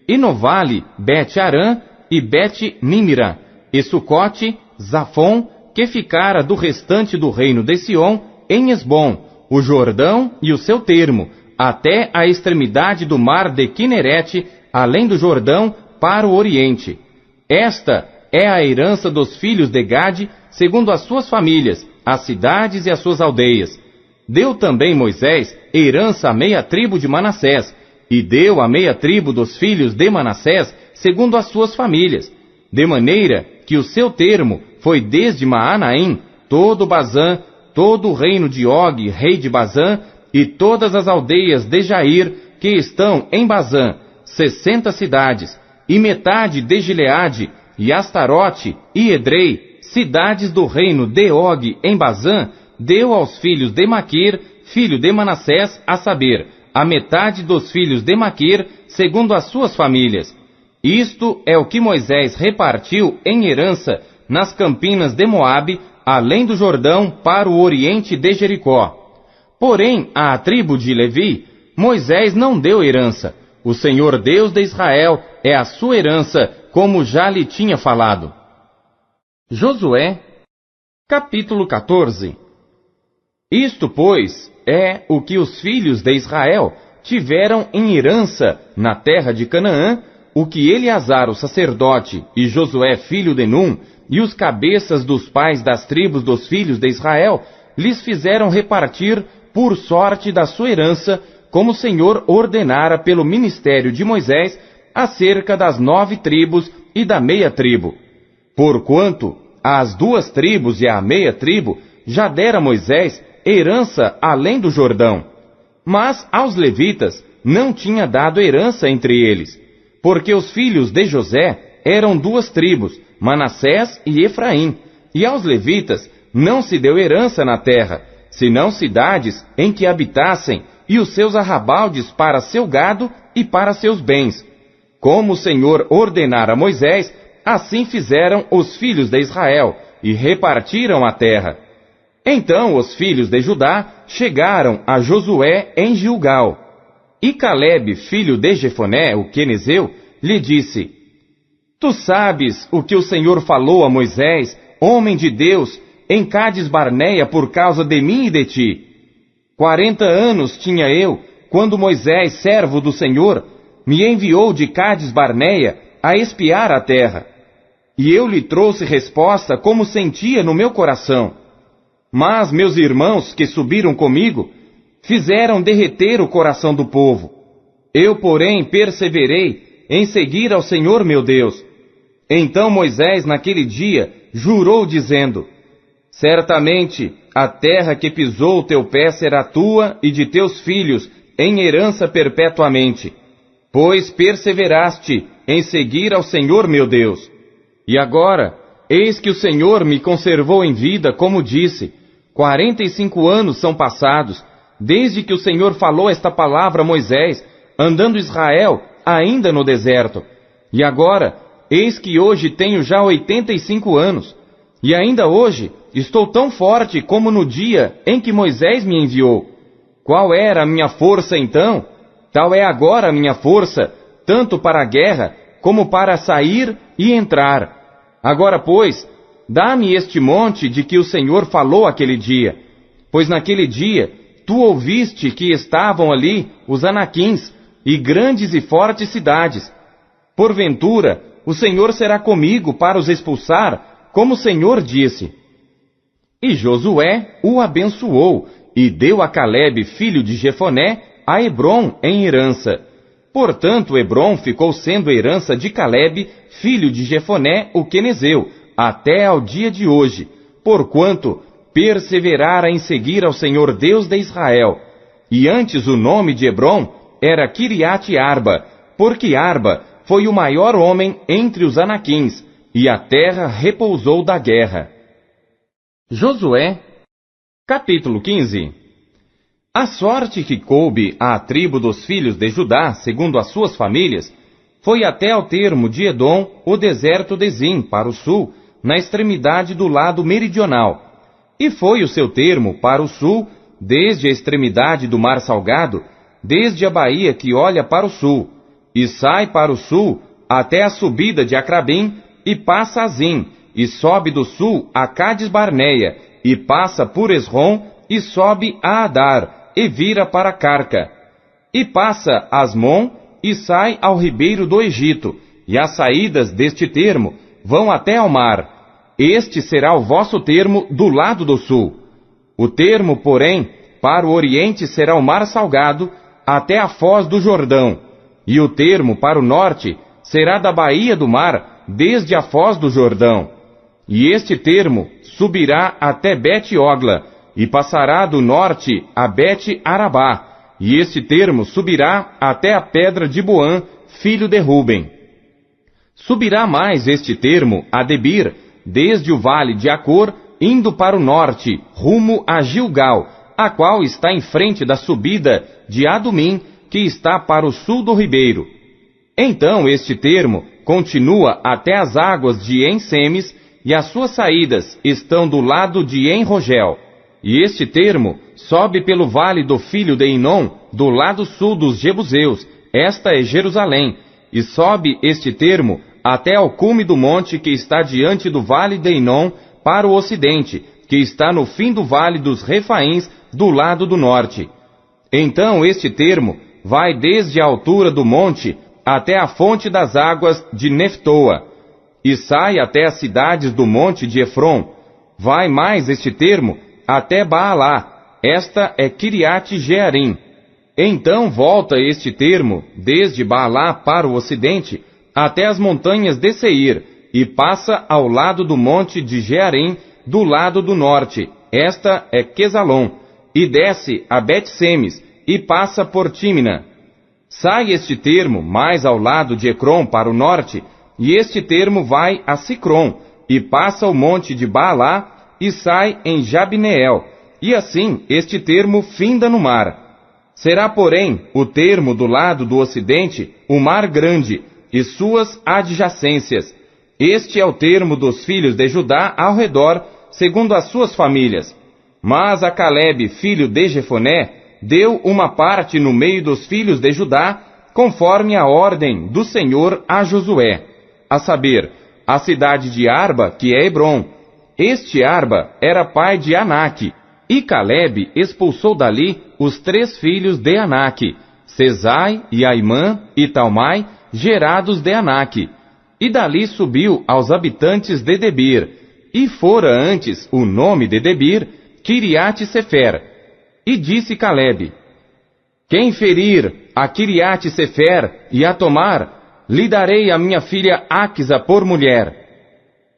e no vale Bet-Arã e Bet-Nimra, e Sucote, Zafon, que ficara do restante do reino de Sion, em Esbom, o Jordão e o seu termo, até a extremidade do mar de Quinerete, além do Jordão, para o oriente. Esta é a herança dos filhos de Gade, segundo as suas famílias, as cidades e as suas aldeias. Deu também Moisés herança à meia tribo de Manassés, e deu a meia tribo dos filhos de Manassés, segundo as suas famílias, de maneira que o seu termo foi desde Maanaim, todo Bazã, todo o reino de Og, rei de Bazã, e todas as aldeias de Jair, que estão em Bazã, 60 cidades, e metade de Gileade, e Astarote, e Edrei, cidades do reino de Og em Bazã, deu aos filhos de Maquir, filho de Manassés, a saber, a metade dos filhos de Maquir, segundo as suas famílias. Isto é o que Moisés repartiu em herança nas campinas de Moabe, além do Jordão, para o oriente de Jericó. Porém, à tribo de Levi, Moisés não deu herança. O Senhor Deus de Israel é a sua herança, como já lhe tinha falado. Josué, capítulo 14. Isto, pois, é o que os filhos de Israel tiveram em herança na terra de Canaã, o que Eleazar, o sacerdote, e Josué, filho de Num, e os cabeças dos pais das tribos dos filhos de Israel, lhes fizeram repartir por sorte da sua herança, como o Senhor ordenara pelo ministério de Moisés, acerca das 9 tribos e da meia tribo. Porquanto às 2 tribos e à meia tribo já dera Moisés herança além do Jordão. Mas aos levitas não tinha dado herança entre eles, porque os filhos de José eram 2 tribos, Manassés e Efraim, e aos levitas não se deu herança na terra, senão cidades em que habitassem, e os seus arrabaldes para seu gado e para seus bens. Como o Senhor ordenara a Moisés, assim fizeram os filhos de Israel, e repartiram a terra. Então os filhos de Judá chegaram a Josué em Gilgal. E Calebe, filho de Jefoné, o quenezeu, lhe disse: Tu sabes o que o Senhor falou a Moisés, homem de Deus, em Cades Barneia por causa de mim e de ti. 40 anos tinha eu, quando Moisés, servo do Senhor, me enviou de Cades Barneia a espiar a terra. E eu lhe trouxe resposta como sentia no meu coração. Mas meus irmãos que subiram comigo fizeram derreter o coração do povo. Eu, porém, perseverei em seguir ao Senhor meu Deus. Então Moisés, naquele dia, jurou dizendo: Certamente a terra que pisou o teu pé será tua e de teus filhos em herança perpetuamente, pois perseveraste em seguir ao Senhor meu Deus. E agora, eis que o Senhor me conservou em vida, como disse, 45 anos são passados, desde que o Senhor falou esta palavra a Moisés, andando Israel ainda no deserto. E agora, eis que hoje tenho já 85 anos, e ainda hoje estou tão forte como no dia em que Moisés me enviou. Qual era a minha força então? Tal é agora a minha força, tanto para a guerra, como para sair e entrar. Agora, pois, dá-me este monte de que o Senhor falou aquele dia, pois naquele dia tu ouviste que estavam ali os anaquins, e grandes e fortes cidades. Porventura, o Senhor será comigo para os expulsar, como o Senhor disse. E Josué o abençoou, e deu a Calebe, filho de Jefoné, a Hebrom em herança. Portanto, Hebrom ficou sendo herança de Calebe, filho de Jefoné, o quenezeu, até ao dia de hoje, porquanto perseverara em seguir ao Senhor Deus de Israel. E antes o nome de Hebrom era Kiriate Arba, porque Arba foi o maior homem entre os anaquins, e a terra repousou da guerra. Josué, capítulo 15. A sorte que coube à tribo dos filhos de Judá, segundo as suas famílias, foi até ao termo de Edom, o deserto de Zim, para o sul, na extremidade do lado meridional. E foi o seu termo para o sul, desde a extremidade do mar salgado, desde a baía que olha para o sul, e sai para o sul até a subida de Acrabim, e passa a Zim, e sobe do sul a Cades-Barneia, e passa por Esrom, e sobe a Adar, e vira para Carca. E passa Asmon, e sai ao ribeiro do Egito, e as saídas deste termo vão até ao mar. Este será o vosso termo do lado do sul. O termo, porém, para o oriente será o mar salgado, até a foz do Jordão, e o termo para o norte será da baía do mar, desde a foz do Jordão. E este termo subirá até Bet-Ogla, e passará do norte a Bet-Arabá, e este termo subirá até a pedra de Boã, filho de Ruben. Subirá mais este termo a Debir, desde o vale de Acor, indo para o norte, rumo a Gilgal, a qual está em frente da subida de Adumim, que está para o sul do ribeiro. Então este termo continua até as águas de En-Semes, e as suas saídas estão do lado de En-Rogel. E este termo sobe pelo vale do filho de Inom, do lado sul dos Jebuseus, esta é Jerusalém, e sobe este termo até ao cume do monte que está diante do vale de Inom, para o ocidente, que está no fim do vale dos Refaíns, do lado do norte. Então este termo vai desde a altura do monte até a fonte das águas de Neftoa, e sai até as cidades do monte de Efron. Vai mais este termo até Baalá, esta é Kiriat-Jearim. Então volta este termo desde Baalá para o ocidente até as montanhas de Seir, e passa ao lado do monte de Jearim, do lado do norte, esta é Quesalon, e desce a Bet-Semes, e passa por Tímina. Sai este termo mais ao lado de Ecrom para o norte, e este termo vai a Sicrom, e passa o monte de Baalá, e sai em Jabneel, e assim este termo finda no mar. Será, porém, o termo do lado do ocidente, o mar grande, e suas adjacências. Este é o termo dos filhos de Judá ao redor, segundo as suas famílias. Mas a Calebe, filho de Jefoné, deu uma parte no meio dos filhos de Judá, conforme a ordem do Senhor a Josué, a saber, a cidade de Arba, que é Hebrom. Este Arba era pai de Anak, e Calebe expulsou dali os 3 filhos de Anak, Sesai e Aimã e Talmai, gerados de Anak. E dali subiu aos habitantes de Debir, e fora antes o nome de Debir, Kiriat-Sefer. E disse Calebe: quem ferir a Kiriat-Sefer e a tomar, lhe darei a minha filha Áquisa por mulher.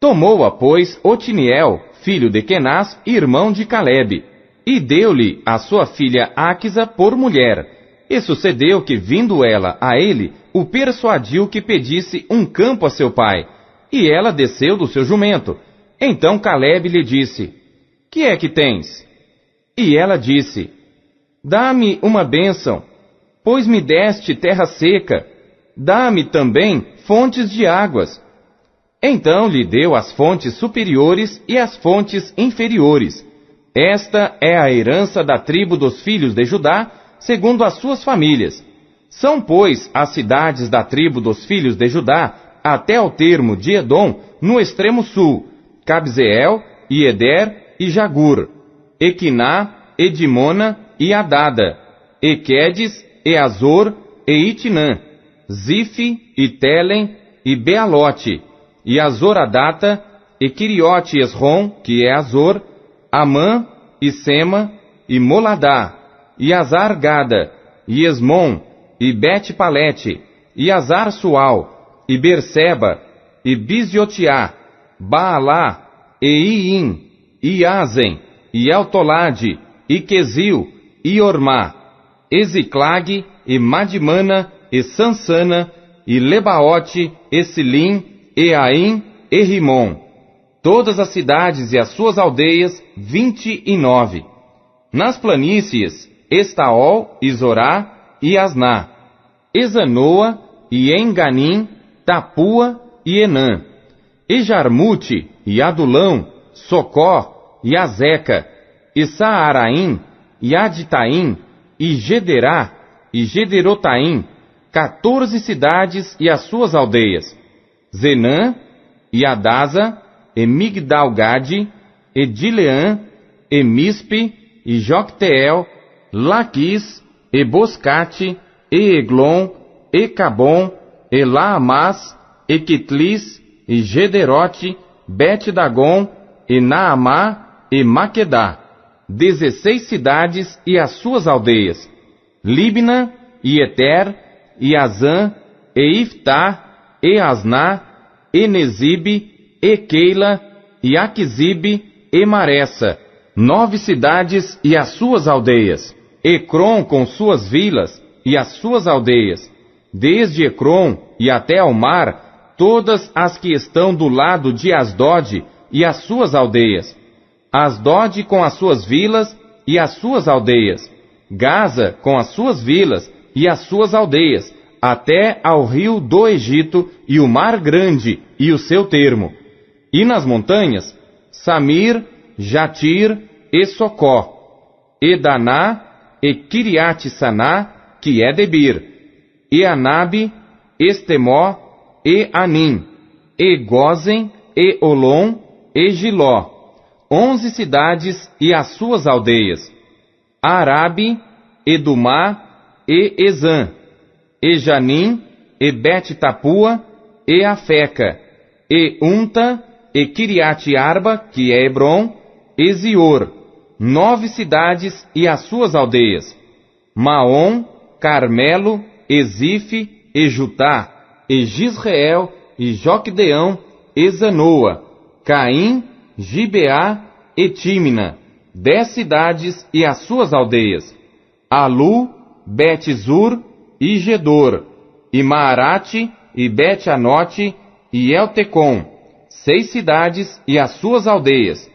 Tomou-a, pois, Otiniel, filho de Kenaz, irmão de Calebe, e deu-lhe a sua filha Áquisa por mulher. E sucedeu que, vindo ela a ele, o persuadiu que pedisse um campo a seu pai, e ela desceu do seu jumento. Então Calebe lhe disse: que é que tens? E ela disse: dá-me uma bênção, pois me deste terra seca, dá-me também fontes de águas. Então lhe deu as fontes superiores e as fontes inferiores. Esta é a herança da tribo dos filhos de Judá, segundo as suas famílias. São, pois, as cidades da tribo dos filhos de Judá, até ao termo de Edom, no extremo sul, Cabzeel, e Eder, e Jagur, Equiná, Edimona, e Adada, Equedes, e Azor, e Itinã, Zife, e Telem, e Bealote, e Azoradata, e Quiriote Esrom, que é Azor, Amã, e Sema, e Moladá, e Azar-Gada, e Esmon, e Bet-Palete, e Azar-Sual, e Berseba, e Biziotiá, Baalá, e Iim, e Azen, e Eltolade, e Quesil, e Ormá, e Ziclag, e Madimana, e Sansana, e Lebaote, e Silim, e Aim, e Rimon. Todas as cidades e as suas aldeias, 29. Nas planícies, Estaol, e Zorá, e Asná, Ezanoa, e Enganim, Tapua, e Enã, e Jarmute, e Adulão, Socó, e Azeca, e Saaraim, e Aditaim, e Gederá, e Gederotaim, 14 cidades e as suas aldeias: Zenã, e Adasa, e Migdal-gade, e Dileã, e Mispe, e Jocteel, Laquis, e Boscate, e Eglon, e Cabom, e Laamás, e Quitlis, e Gederote, Bet-Dagon, e Naamá, e Maquedá. 16 cidades e as suas aldeias: Libna, e Eter, e Azã, e Iftá, e Asná, e Nezibe, e Keila, e Aquisibe, e Maressa. 9 cidades e as suas aldeias: Ecrom com suas vilas e as suas aldeias, desde Ecrom e até ao mar, todas as que estão do lado de Asdod e as suas aldeias. Asdod com as suas vilas e as suas aldeias, Gaza com as suas vilas e as suas aldeias, até ao rio do Egito e o mar grande e o seu termo. E nas montanhas, Samir, Jatir e Socó, e Daná, e Kiriat-Saná, que é Debir, e Anabe, Estemó, e Anim, e Gozen, e Olom, e Giló. 11 cidades e as suas aldeias: Arabe, Edumá, e Ezã, e Janim, e Bet-Tapua, e Afeca, e Unta, e Kiriat-Arba, que é Hebron, e Zior. 9 cidades e as suas aldeias: Maom, Carmelo, e Zife, e Jutá, e Gisreel, e Joquedeão, e Zanoa, Caim, Gibeá e Tímina. 10 cidades e as suas aldeias: Alu, Bet-Zur e Gedor, e Maarate, e Bet-Anote, e Eltecom. 6 cidades e as suas aldeias: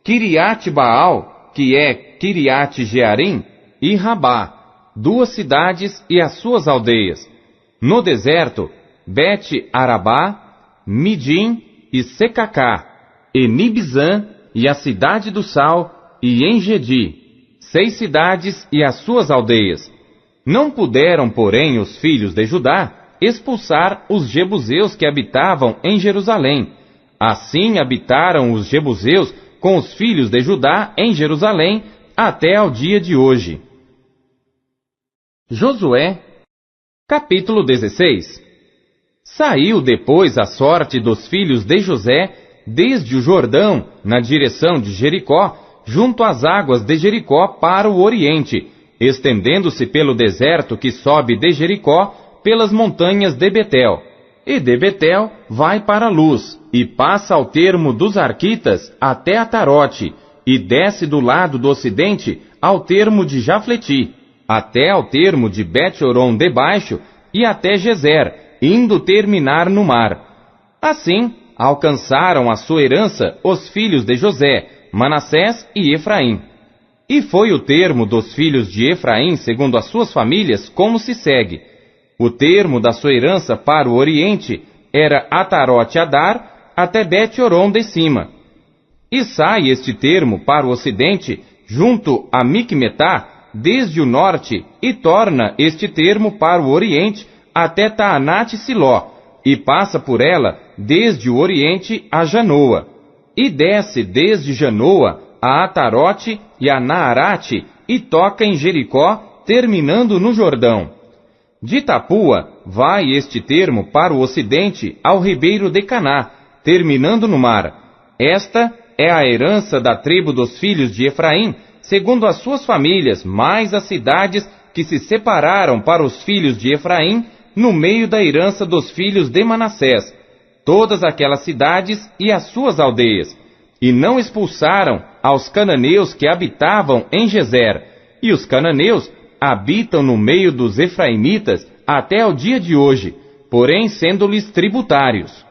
Kiriat-Baal, que é Kiriat-Jearim, e Rabá. 2 cidades e as suas aldeias. No deserto, Bet-Arabá, Midim e Secacá, e Nibzã, e a cidade do sal, e Engedi. 6 cidades e as suas aldeias. Não puderam, porém, os filhos de Judá expulsar os jebuseus que habitavam em Jerusalém. Assim habitaram os jebuseus com os filhos de Judá em Jerusalém até ao dia de hoje. Josué, capítulo 16. Saiu depois a sorte dos filhos de José desde o Jordão, na direção de Jericó, junto às águas de Jericó para o oriente, estendendo-se pelo deserto que sobe de Jericó pelas montanhas de Betel. E de Betel vai para Luz, e passa ao termo dos Arquitas até Atarote, e desce do lado do ocidente ao termo de Jafleti, até ao termo de Bet-Horon de baixo, e até Gezer, indo terminar no mar. Assim, alcançaram a sua herança os filhos de José, Manassés e Efraim. E foi o termo dos filhos de Efraim, segundo as suas famílias, como se segue. O termo da sua herança para o oriente era Atarote-Adar até Bet-Horon de cima. E sai este termo para o ocidente, junto a Micmetá, desde o norte, e torna este termo para o oriente até Taanate-Siló, e passa por ela desde o oriente a Janoa, e desce desde Janoa a Atarote e a Naarate, e toca em Jericó, terminando no Jordão. De Tapua vai este termo para o ocidente ao ribeiro de Caná, terminando no mar. Esta é a herança da tribo dos filhos de Efraim, segundo as suas famílias, mais as cidades que se separaram para os filhos de Efraim, no meio da herança dos filhos de Manassés, todas aquelas cidades e as suas aldeias. E não expulsaram aos cananeus que habitavam em Gezer, e os cananeus habitam no meio dos efraimitas até o dia de hoje, porém sendo-lhes tributários.